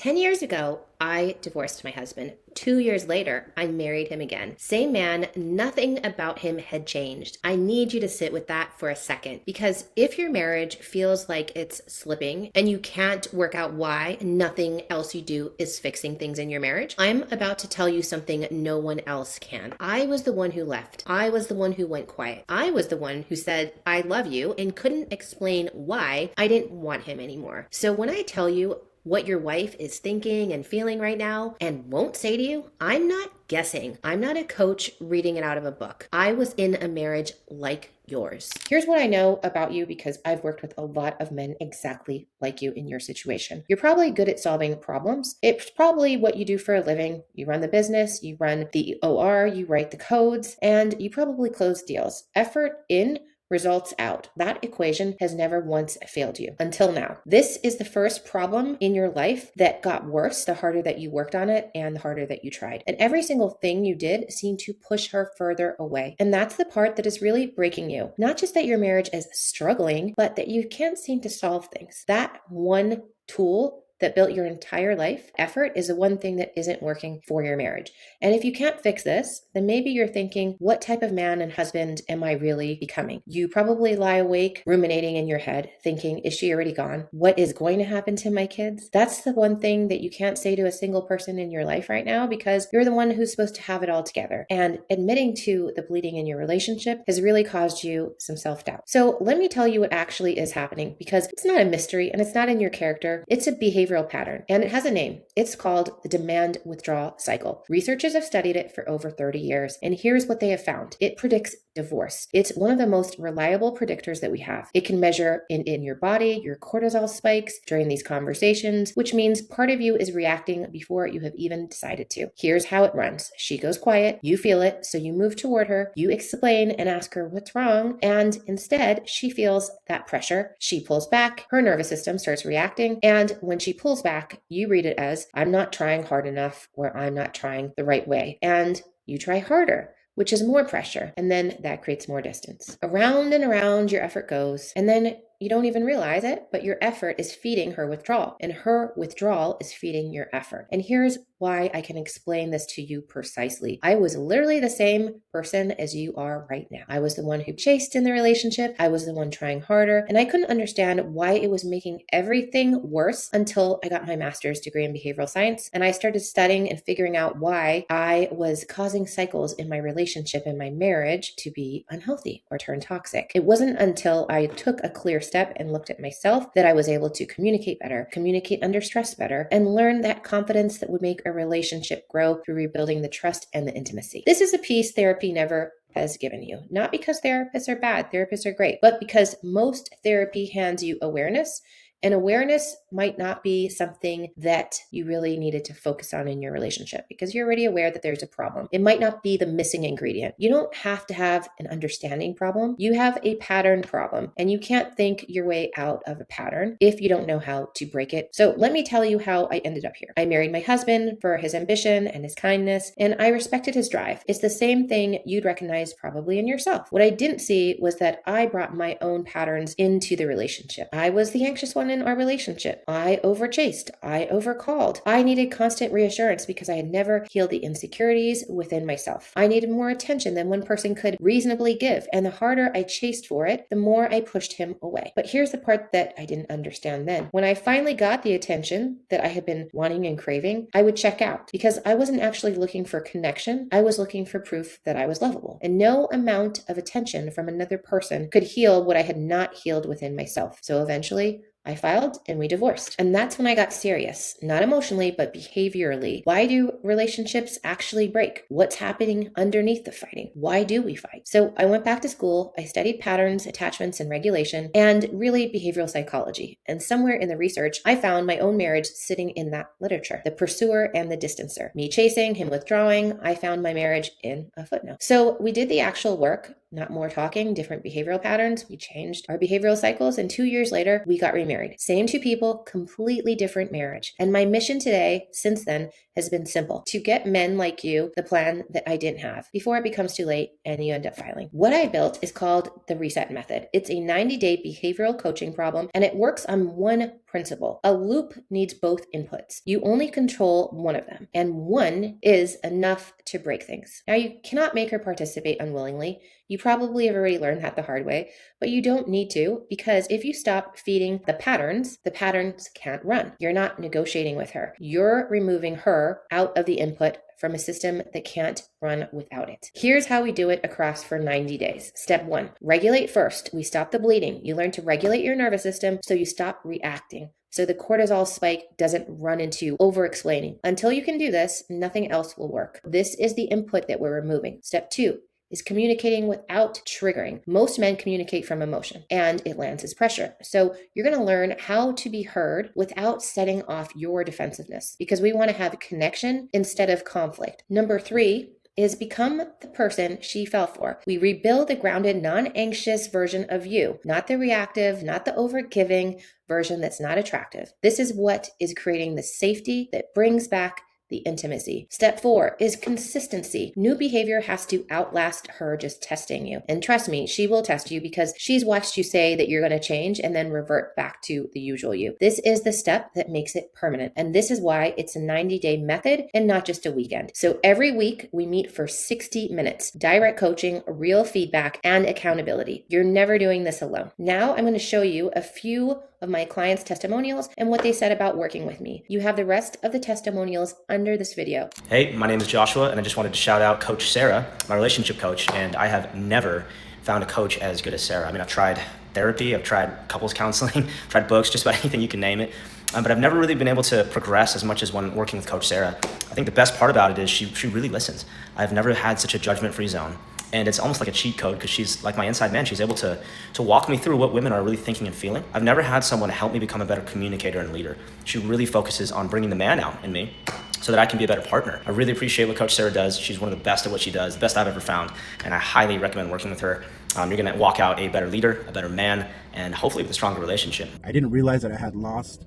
10 years ago, I divorced my husband. 2 years later, I married him again. Same man, nothing about him had changed. I need you to sit with that for a second because if your marriage feels like it's slipping and you can't work out why, nothing else you do is fixing things in your marriage, I'm about to tell you something no one else can. I was the one who left. I was the one who went quiet. I was the one who said, I love you, and couldn't explain why I didn't want him anymore. So when I tell you what your wife is thinking and feeling right now and won't say to you, I'm not guessing. I'm not a coach reading it out of a book. I was in a marriage like yours. Here's what I know about you because I've worked with a lot of men exactly like you in your situation. You're probably good at solving problems. It's probably what you do for a living. You run the business, you run the OR, you write the codes, and you probably close deals. Effort in, results out. That equation has never once failed you until now. This is the first problem in your life that got worse the harder that you worked on it and the harder that you tried. And every single thing you did seemed to push her further away. And that's the part that is really breaking you. Not just that your marriage is struggling, but that you can't seem to solve things. That one tool that built your entire life, effort, is the one thing that isn't working for your marriage. And if you can't fix this, then maybe you're thinking, what type of man and husband am I really becoming? You probably lie awake ruminating in your head, thinking, is she already gone? What is going to happen to my kids? That's the one thing that you can't say to a single person in your life right now because you're the one who's supposed to have it all together. And admitting to the bleeding in your relationship has really caused you some self-doubt. So let me tell you what actually is happening because it's not a mystery and it's not in your character. It's a behavioral pattern, and it has a name. It's called the demand withdrawal cycle. Researchers have studied it for over 30 years, and here's what they have found. It predicts divorce. It's one of the most reliable predictors that we have. It can measure in your body, your cortisol spikes during these conversations, which means part of you is reacting before you have even decided to. Here's how it runs. She goes quiet, you feel it, so you move toward her, you explain and ask her what's wrong, and instead she feels that pressure. She pulls back, her nervous system starts reacting, and when she pulls back, you read it as, I'm not trying hard enough or I'm not trying the right way. And you try harder, which is more pressure. And then that creates more distance. Around and around your effort goes. And then you don't even realize it, but your effort is feeding her withdrawal. And her withdrawal is feeding your effort. And here's why I can explain this to you precisely. I was literally the same person as you are right now. I was the one who chased in the relationship. I was the one trying harder. And I couldn't understand why it was making everything worse until I got my master's degree in behavioral science. And I started studying and figuring out why I was causing cycles in my relationship and my marriage to be unhealthy or turn toxic. It wasn't until I took a clear step and looked at myself that I was able to communicate better, communicate under stress better, and learn that confidence that would make a relationship grow through rebuilding the trust and the intimacy. This is a piece therapy never has given you. Not because therapists are bad, therapists are great, but because most therapy hands you awareness. And awareness might not be something that you really needed to focus on in your relationship because you're already aware that there's a problem. It might not be the missing ingredient. You don't have to have an understanding problem. You have a pattern problem, and you can't think your way out of a pattern if you don't know how to break it. So let me tell you how I ended up here. I married my husband for his ambition and his kindness, and I respected his drive. It's the same thing you'd recognize probably in yourself. What I didn't see was that I brought my own patterns into the relationship. I was the anxious one in our relationship. I overchased. I overcalled. I needed constant reassurance because I had never healed the insecurities within myself. I needed more attention than one person could reasonably give. And the harder I chased for it, the more I pushed him away. But here's the part that I didn't understand then. When I finally got the attention that I had been wanting and craving, I would check out because I wasn't actually looking for connection. I was looking for proof that I was lovable. And no amount of attention from another person could heal what I had not healed within myself. So eventually, I filed and we divorced. And that's when I got serious, not emotionally, but behaviorally. Why do relationships actually break? What's happening underneath the fighting? Why do we fight? So I went back to school. I studied patterns, attachments, and regulation, and really behavioral psychology. And somewhere in the research, I found my own marriage sitting in that literature, the pursuer and the distancer. Me chasing, him withdrawing. I found my marriage in a footnote. So we did the actual work. not more talking, different behavioral patterns. We changed our behavioral cycles, and 2 years later, we got remarried. Same two people, completely different marriage. And my mission today, since then, has been simple: to get men like you the plan that I didn't have before it becomes too late and you end up filing. What I built is called the Reset Method. It's a 90-day behavioral coaching problem, and it works on one principle. A loop needs both inputs. You only control one of them, and one is enough to break things. Now, you cannot make her participate unwillingly. You probably have already learned that the hard way, but you don't need to, because if you stop feeding the patterns can't run. You're not negotiating with her. You're removing her out of the input from a system that can't run without it. Here's how we do it across for 90 days. Step 1, regulate first. We stop the bleeding. You learn to regulate your nervous system so you stop reacting, so the cortisol spike doesn't run into over-explaining. Until you can do this, nothing else will work. This is the input that we're removing. Step 2 is communicating without triggering. Most men communicate from emotion, and it lands as pressure. So you're going to learn how to be heard without setting off your defensiveness, because we want to have connection instead of conflict. Number 3 is become the person she fell for. We rebuild a grounded, non-anxious version of you, not the reactive, not the over-giving version that's not attractive. This is what is creating the safety that brings back the intimacy. Step 4 is consistency. New behavior has to outlast her just testing you. And trust me, she will test you, because she's watched you say that you're going to change and then revert back to the usual you. This is the step that makes it permanent. And this is why it's a 90-day method and not just a weekend. So every week we meet for 60 minutes, direct coaching, real feedback, and accountability. You're never doing this alone. Now I'm going to show you a few of my clients' testimonials and what they said about working with me. You have the rest of the testimonials under this video. Hey, my name is Joshua, and I just wanted to shout out Coach Sarah, my relationship coach, and I have never found a coach as good as Sarah. I mean, I've tried therapy, I've tried couples counseling, tried books, just about anything you can name it, but I've never really been able to progress as much as when working with Coach Sarah. I think the best part about it is she really listens. I've never had such a judgment-free zone. And it's almost like a cheat code, because she's like my inside man. She's able to walk me through what women are really thinking and feeling. I've never had someone help me become a better communicator and leader. She really focuses on bringing the man out in me so that I can be a better partner. I really appreciate what Coach Sarah does. She's one of the best at what she does, the best I've ever found. And I highly recommend working with her. You're gonna walk out a better leader, a better man, and hopefully with a stronger relationship. I didn't realize that I had lost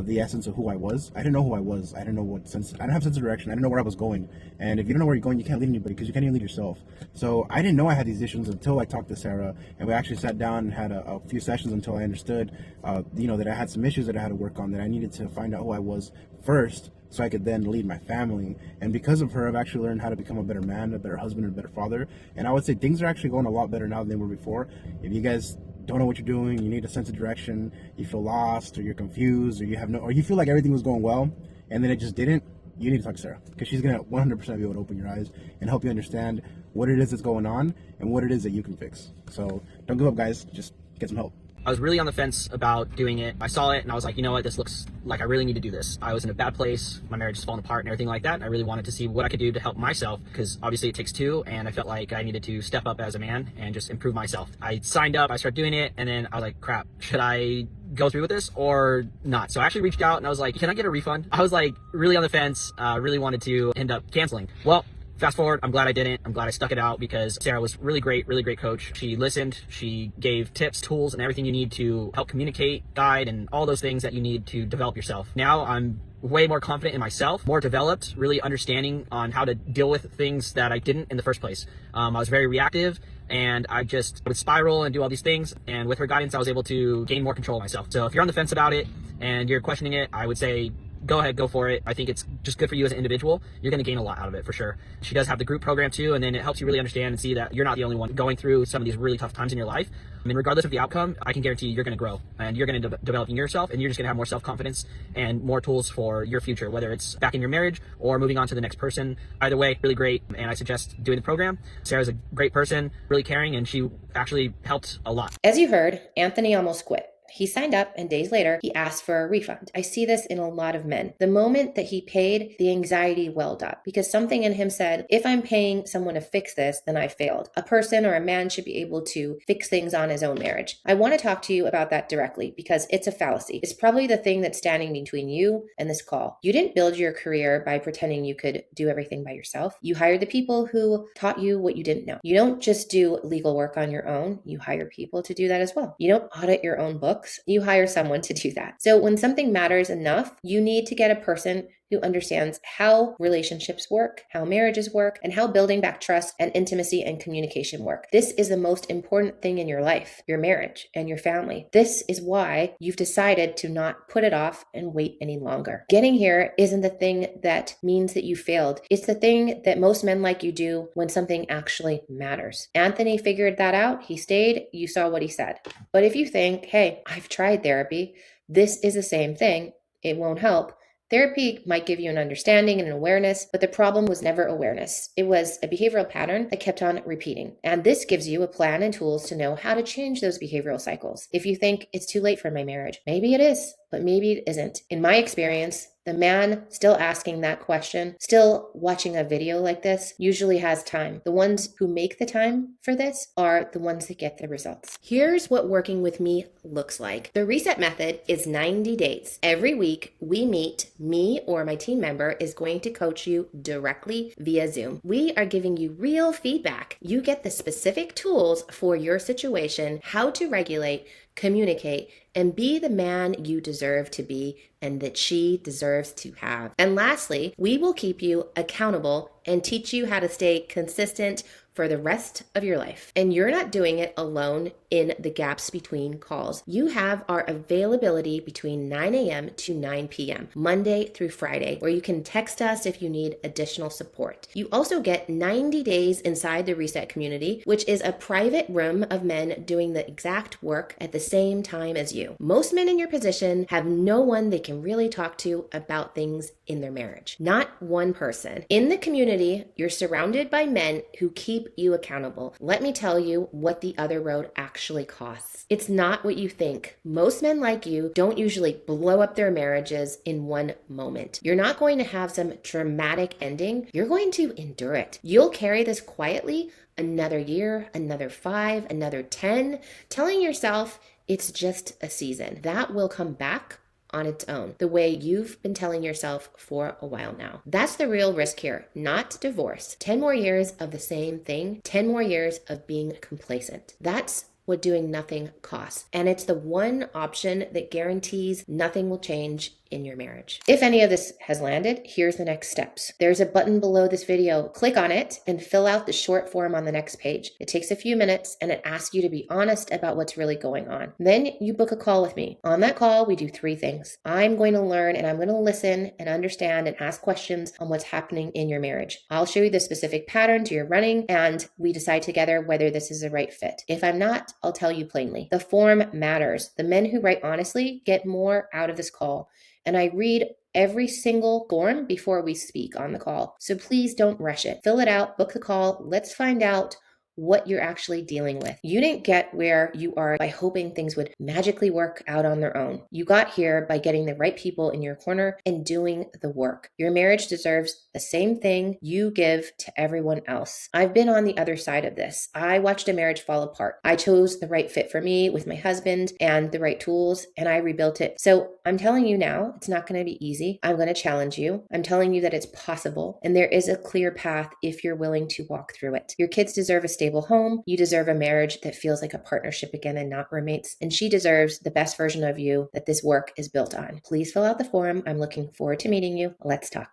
the essence of who I was. I didn't know who I was. I didn't know what sense. I didn't have sense of direction. I didn't know where I was going. And if you don't know where you're going, you can't lead anybody, because you can't even lead yourself. So I didn't know I had these issues until I talked to Sarah, and we actually sat down and had a few sessions until I understood, that I had some issues that I had to work on, that I needed to find out who I was first, so I could then lead my family. And because of her, I've actually learned how to become a better man, a better husband, and a better father. And I would say things are actually going a lot better now than they were before. If you guys don't know what you're doing, you need a sense of direction, you feel lost, or you're confused, or you feel like everything was going well and then it just didn't, you need to talk to Sarah, because she's going to 100% be able to open your eyes and help you understand what it is that's going on and what it is that you can fix. So don't give up, guys. Just get some help. I was really on the fence about doing it. I saw it and I was like, you know what, this looks like I really need to do this. I was in a bad place. My marriage is falling apart and everything like that. And I really wanted to see what I could do to help myself, because obviously it takes two, and I felt like I needed to step up as a man and just improve myself. I signed up, I started doing it, and then I was like, crap, should I go through with this or not? So I actually reached out and I was like, can I get a refund? I was like really on the fence, really wanted to end up canceling. Well, fast forward, I'm glad I didn't. I'm glad I stuck it out, because Sarah was really great coach. She listened, she gave tips, tools, and everything you need to help communicate, guide, and all those things that you need to develop yourself. Now I'm way more confident in myself, more developed, really understanding on how to deal with things that I didn't in the first place. I was very reactive, and I just would spiral and do all these things. And with her guidance, I was able to gain more control of myself. So if you're on the fence about it and you're questioning it, I would say, go ahead, go for it. I think it's just good for you as an individual. You're going to gain a lot out of it for sure. She does have the group program too, and then it helps you really understand and see that you're not the only one going through some of these really tough times in your life. I mean, regardless of the outcome, I can guarantee you're going to grow, and you're going to develop in yourself, and you're just going to have more self-confidence and more tools for your future, whether it's back in your marriage or moving on to the next person. Either way, really great, and I suggest doing the program. Sarah's a great person, really caring, and she actually helped a lot. As you heard, Anthony almost quit. He signed up and days later, he asked for a refund. I see this in a lot of men. The moment that he paid, the anxiety welled up because something in him said, if I'm paying someone to fix this, then I failed. A person or a man should be able to fix things on his own marriage. I want to talk to you about that directly because it's a fallacy. It's probably the thing that's standing between you and this call. You didn't build your career by pretending you could do everything by yourself. You hired the people who taught you what you didn't know. You don't just do legal work on your own. You hire people to do that as well. You don't audit your own books. You hire someone to do that. So when something matters enough, you need to get a person who understands how relationships work, how marriages work, and how building back trust and intimacy and communication work. This is the most important thing in your life, your marriage and your family. This is why you've decided to not put it off and wait any longer. Getting here isn't the thing that means that you failed. It's the thing that most men like you do when something actually matters. Anthony figured that out. He stayed. You saw what he said. But if you think, hey, I've tried therapy, this is the same thing, it won't help. Therapy might give you an understanding and an awareness, but the problem was never awareness. It was a behavioral pattern that kept on repeating. And this gives you a plan and tools to know how to change those behavioral cycles. If you think it's too late for my marriage, maybe it is, but maybe it isn't. In my experience, the man still asking that question, still watching a video like this, usually has time. The ones who make the time for this are the ones that get the results. Here's what working with me looks like. The reset method is 90 days. Every week we meet, me or my team member is going to coach you directly via Zoom. We are giving you real feedback. You get the specific tools for your situation, how to regulate, communicate, and be the man you deserve to be and that she deserves to have. And lastly, we will keep you accountable and teach you how to stay consistent for the rest of your life. And you're not doing it alone in the gaps between calls. You have our availability between 9 a.m. to 9 p.m., Monday through Friday, where you can text us if you need additional support. You also get 90 days inside the Reset community, which is a private room of men doing the exact work at the same time as you. Most men in your position have no one they can really talk to about things in their marriage. Not one person. In the community, you're surrounded by men who keep you accountable. Let me tell you what the other road actually costs. It's not what you think. Most men like you don't usually blow up their marriages in one moment. You're not going to have some dramatic ending. You're going to endure it. You'll carry this quietly another year, another 5, another 10, telling yourself it's just a season. That will come back on its own, the way you've been telling yourself for a while now. That's the real risk here, not divorce. 10 more years of the same thing, 10 more years of being complacent. That's what doing nothing costs. And it's the one option that guarantees nothing will change in your marriage. If any of this has landed, here's the next steps. There's a button below this video. Click on it and fill out the short form on the next page. It takes a few minutes and it asks you to be honest about what's really going on. Then you book a call with me. On that call, we do 3 things. I'm going to learn and I'm going to listen and understand and ask questions on what's happening in your marriage. I'll show you the specific patterns you're running and we decide together whether this is the right fit. If I'm not, I'll tell you plainly. The form matters. The men who write honestly get more out of this call. And I read every single form before we speak on the call. So please don't rush it. Fill it out, book the call. Let's find out what you're actually dealing with. You didn't get where you are by hoping things would magically work out on their own. You got here by getting the right people in your corner and doing the work. Your marriage deserves the same thing you give to everyone else. I've been on the other side of this. I watched a marriage fall apart. I chose the right fit for me with my husband and the right tools, and I rebuilt it. So I'm telling you now, it's not going to be easy. I'm going to challenge you. I'm telling you that it's possible, and there is a clear path if you're willing to walk through it. Your kids deserve a stable home. You deserve a marriage that feels like a partnership again and not roommates. And she deserves the best version of you that this work is built on. Please fill out the form. I'm looking forward to meeting you. Let's talk.